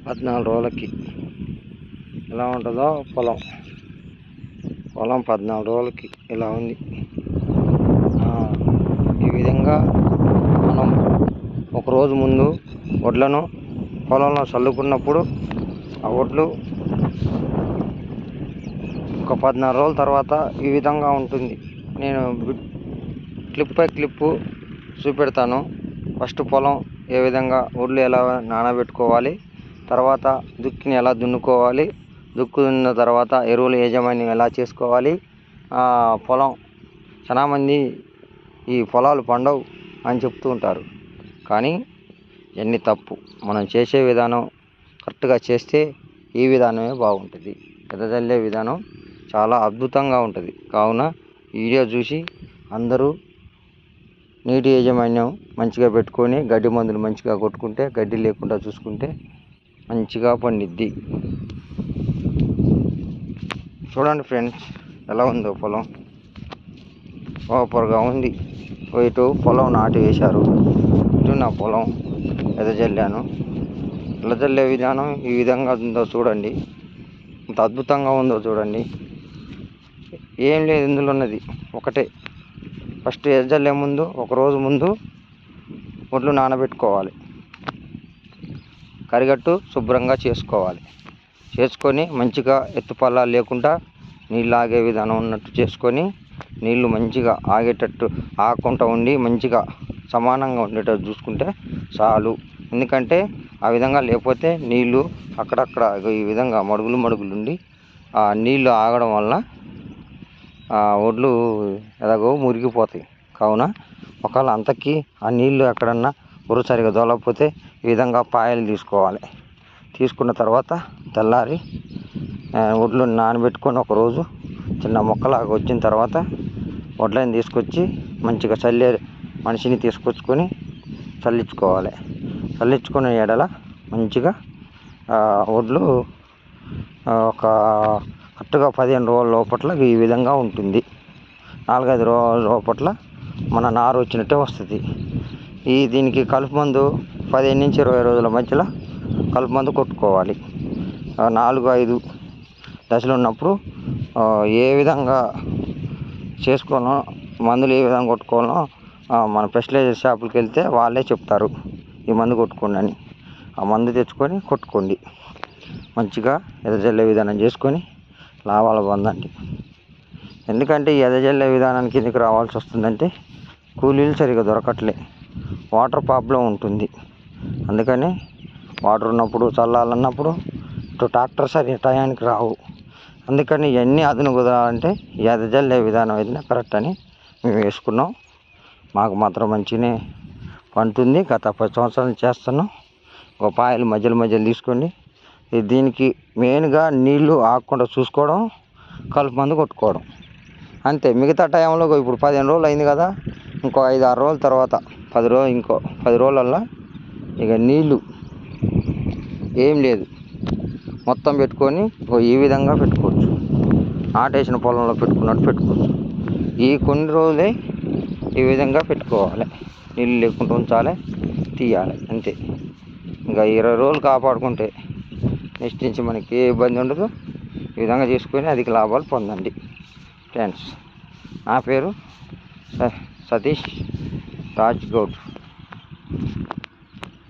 14 రోజులకి ఎలా ఉంటుందో పొలం 14 రోజులకి ఇలా ఉంది. ఈ విధంగా మనం ఒకరోజు ముందు వడ్లను పొలంలో చల్లుకున్నప్పుడు ఆ వడ్లు ఒక 14 రోజుల తర్వాత ఈ విధంగా ఉంటుంది. నేను క్లిప్ బై క్లిప్పు చూపెడతాను. ఫస్ట్ పొలం ఏ విధంగా వడ్లు ఎలా నానబెట్టుకోవాలి, తర్వాత దుక్కిని ఎలా దున్నుకోవాలి, దున్న తర్వాత ఎరువుల యాజమాన్యం ఎలా చేసుకోవాలి. పొలం చాలామంది ఈ పొలాలు పండవు అని చెప్తూ ఉంటారు, కానీ ఎన్ని తప్పు. మనం చేసే విధానం కరెక్ట్గా చేస్తే ఈ విధానమే బాగుంటుంది. వెదజల్లే విధానం చాలా అద్భుతంగా ఉంటుంది. కావున వీడియో చూసి అందరూ నీటి యాజమాన్యం మంచిగా పెట్టుకొని గడ్డి మందులు మంచిగా కొట్టుకుంటే, గడ్డి లేకుండా చూసుకుంటే మంచిగా పండిద్ది. చూడండి ఫ్రెండ్స్, ఎలా ఉందో పొలం. సూపర్గా ఉంది. ఇటు పొలం నాటి వేశారు, ఇటు నా పొలం వెదజల్లాను. వెదజల్లే విధానం ఈ విధంగా ఉందో చూడండి, ఎంత అద్భుతంగా ఉందో చూడండి. ఏం లేదు, ఇందులో ఉన్నది ఒకటే. ఫస్ట్ వెదజల్లే ముందు ఒకరోజు ముందు వడ్లు నానబెట్టుకోవాలి, కరిగట్టు శుభ్రంగా చేసుకోవాలి. చేసుకొని మంచిగా ఎత్తుపల్లాలు లేకుండా నీళ్ళు ఆగే విధానం ఉన్నట్టు చేసుకొని, నీళ్లు మంచిగా ఆగేటట్టు ఆగకుండా ఉండి మంచిగా సమానంగా ఉండేటట్టు చూసుకుంటే చాలు. ఎందుకంటే ఆ విధంగా లేకపోతే నీళ్ళు అక్కడక్కడ ఈ విధంగా మడుగులు ఉండి ఆ నీళ్లు ఆగడం వల్ల వడ్లు ఎలాగో మురిగిపోతాయి. కావున ఒకవేళ అంతకీ ఆ నీళ్లు ఎక్కడన్నా సరిగా దొలకపోతే ఈ విధంగా పాయలు తీసుకోవాలి. తీసుకున్న తర్వాత తెల్లారి వడ్లు నానబెట్టుకొని ఒకరోజు చిన్న మొక్కలాగా వచ్చిన తర్వాత వడ్లని తీసుకొచ్చి మంచిగా చల్లే మనిషిని తీసుకొచ్చుకొని చల్లించుకోవాలి. చల్లించుకునే ఎడల మంచిగా వడ్లు ఒక కరెక్ట్గా 15 రోజుల లోపట్ల ఈ విధంగా ఉంటుంది. 4-5 రోజుల లోపట్ల మన నారు వచ్చినట్టే వస్తుంది. దీనికి కలుపు మందు 15 నుంచి 20 రోజుల మధ్యలో కలుపు మందు కొట్టుకోవాలి. 4-5 దశలు ఉన్నప్పుడు ఏ విధంగా చేసుకోవాలో, మందులు ఏ విధంగా కొట్టుకోవాలో మన ఫెర్టిలైజర్ షాపులకి వెళ్తే వాళ్ళే చెప్తారు, ఈ మందు కొట్టుకోండి అని. ఆ మందు తెచ్చుకొని కొట్టుకోండి. మంచిగా వెదజల్లే విధానం చేసుకొని లాభాలు పొందండి. ఎందుకంటే ఈ వెదజల్లే విధానానికి ఎందుకు రావాల్సి వస్తుందంటే కూలీలు సరిగా దొరకట్లే, వాటర్ ప్రాబ్లం ఉంటుంది. అందుకని వాటర్ ఉన్నప్పుడు చల్లాలన్నప్పుడు ఇటు ట్రాక్టర్ సరి టయానికి రావు. అందుకని ఇవన్నీ అదును కుదరాలంటే వెదజల్లే విధానం అయితే కరెక్ట్ అని మేము వేసుకున్నాం. మాకు మాత్రం మంచిగానే పండుతుంది. గత 10 సంవత్సరాలు చేస్తున్నాం. ఒక పాయలు మధ్యలో తీసుకోండి. దీనికి మెయిన్గా నీళ్లు ఆగకుండా చూసుకోవడం, కలుపు మందు కొట్టుకోవడం అంతే. మిగతా టైంలో ఇప్పుడు 15 రోజులు అయింది కదా, ఇంకో 5-6 రోజుల తర్వాత 10 రోజులు, ఇంకో 10 రోజులల్లో ఇక నీళ్ళు ఏం లేదు మొత్తం పెట్టుకొని ఈ విధంగా పెట్టుకోవచ్చు. నాటేసిన పొలంలో పెట్టుకున్నట్టు పెట్టుకోవచ్చు. ఈ కొన్ని రోజులే ఈ విధంగా పెట్టుకోవాలి. నీళ్ళు లేకుండా ఉంచాలి, తీయాలి అంతే. ఇంకా 20 రోజులు కాపాడుకుంటే నెక్స్ట్ నుంచి మనకి ఏ ఇబ్బంది ఉండదు. ఈ విధంగా చేసుకొని అధిక లాభాలు పొందండి ఫ్రెండ్స్. నా పేరు సతీష్ రాజ్ గౌడ్.